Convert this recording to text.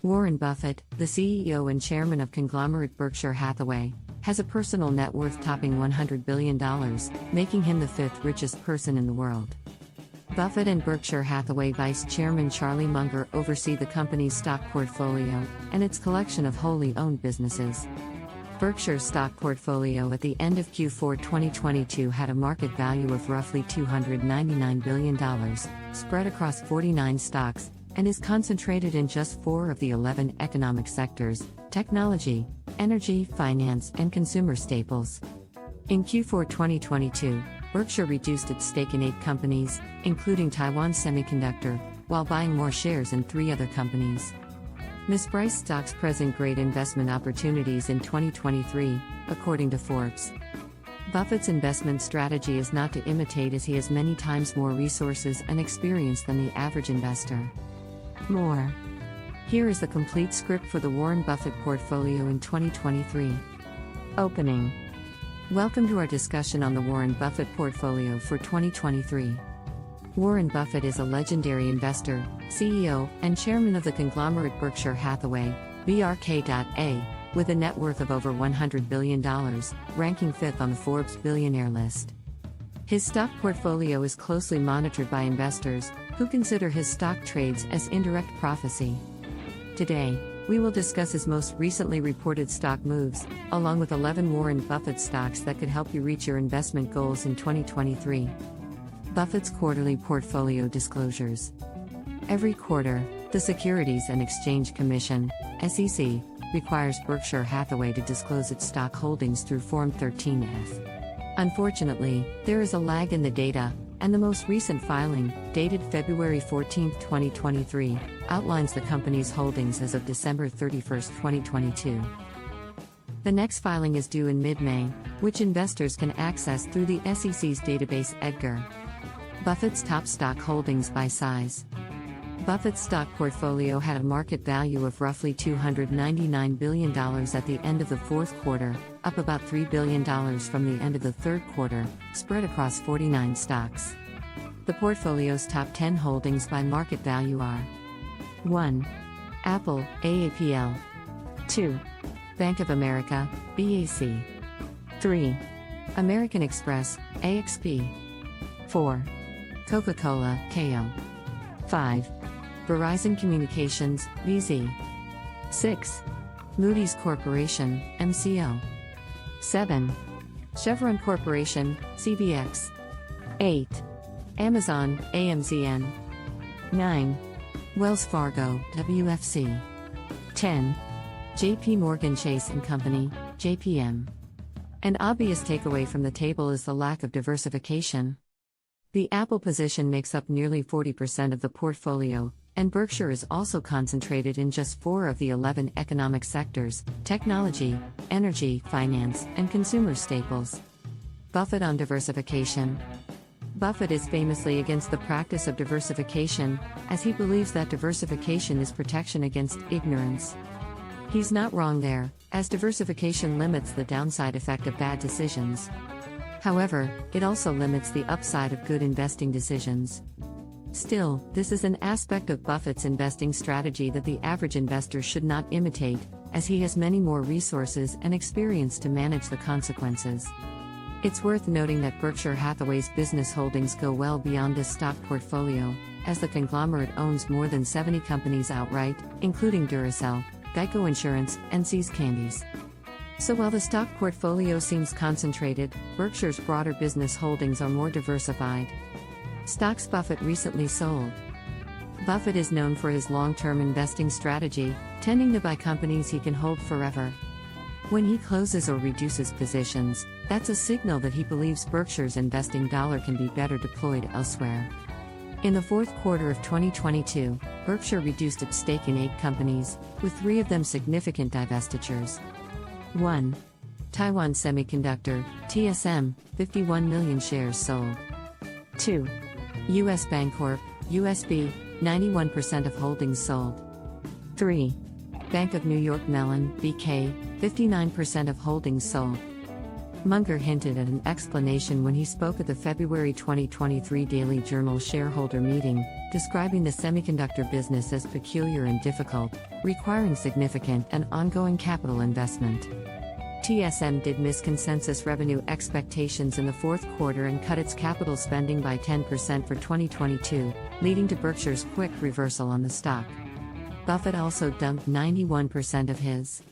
Warren Buffett, the CEO and chairman of conglomerate Berkshire Hathaway, has a personal net worth topping $100 billion, making him the fifth richest person in the world. Buffett and Berkshire Hathaway Vice Chairman Charlie Munger oversee the company's stock portfolio and its collection of wholly owned businesses. Berkshire's stock portfolio at the end of Q4 2022 had a market value of roughly $299 billion, spread across 49 stocks, and is concentrated in just 4 of the 11 economic sectors: technology, energy, finance, and consumer staples. In Q4 2022, Berkshire reduced its stake in 8 companies, including Taiwan Semiconductor, while buying more shares in 3 other companies. Mispriced stocks present great investment opportunities in 2023, according to Forbes. Buffett's investment strategy is not to imitate, as he has many times more resources and experience than the average investor. More. Here is the complete script for the Warren Buffett portfolio in 2023. Opening. Welcome to our discussion on the Warren Buffett portfolio for 2023. Warren Buffett is a legendary investor, CEO, and chairman of the conglomerate Berkshire Hathaway, berkshire, with a net worth of over $100 billion, ranking 5th on the Forbes billionaire list. His stock portfolio is closely monitored by investors, who consider his stock trades as indirect prophecy. Today, we will discuss his most recently reported stock moves, along with 11 Warren Buffett stocks that could help you reach your investment goals in 2023. Buffett's quarterly portfolio disclosures. Every quarter, the Securities and Exchange Commission, SEC, requires Berkshire Hathaway to disclose its stock holdings through Form 13F. Unfortunately, there is a lag in the data, and the most recent filing, dated February 14, 2023, outlines the company's holdings as of December 31, 2022. The next filing is due in mid-May, which investors can access through the SEC's database EDGAR. Buffett's top stock holdings by size. Buffett's stock portfolio had a market value of roughly $299 billion at the end of the fourth quarter, up about $3 billion from the end of the third quarter, spread across 49 stocks. The portfolio's top 10 holdings by market value are: 1. Apple, AAPL. 2. Bank of America, BAC. 3. American Express, AXP. 4. Coca-Cola, KO. 5. Verizon Communications, VZ. 6. Moody's Corporation, MCO. 7. Chevron Corporation, CVX. 8. Amazon, AMZN. 9. Wells Fargo, WFC. 10. JP Morgan Chase & Company, JPM. An obvious takeaway from the table is the lack of diversification. The Apple position makes up nearly 40% of the portfolio, and Berkshire is also concentrated in just 4 of the 11 economic sectors: technology, energy, finance, and consumer staples. Buffett on diversification. Buffett is famously against the practice of diversification, as he believes that diversification is protection against ignorance. He's not wrong there, as diversification limits the downside effect of bad decisions. However, it also limits the upside of good investing decisions. Still, this is an aspect of Buffett's investing strategy that the average investor should not imitate, as he has many more resources and experience to manage the consequences. It's worth noting that Berkshire Hathaway's business holdings go well beyond this stock portfolio, as the conglomerate owns more than 70 companies outright, including Duracell, Geico Insurance, and See's Candies. So while the stock portfolio seems concentrated, Berkshire's broader business holdings are more diversified. Stocks Buffett recently sold. Buffett is known for his long-term investing strategy, tending to buy companies he can hold forever. When he closes or reduces positions, that's a signal that he believes Berkshire's investing dollar can be better deployed elsewhere. In the fourth quarter of 2022, Berkshire reduced its stake in 8 companies, with 3 of them significant divestitures. 1. Taiwan Semiconductor, TSM, 51 million shares sold. 2. US Bancorp, USB, 91% of holdings sold. 3. Bank of New York Mellon, BK, 59% of holdings sold. Munger hinted at an explanation when he spoke at the February 2023 Daily Journal shareholder meeting, describing the semiconductor business as peculiar and difficult, requiring significant and ongoing capital investment. TSM did miss consensus revenue expectations in the fourth quarter and cut its capital spending by 10% for 2022, leading to Berkshire's quick reversal on the stock. Buffett also dumped 91% of his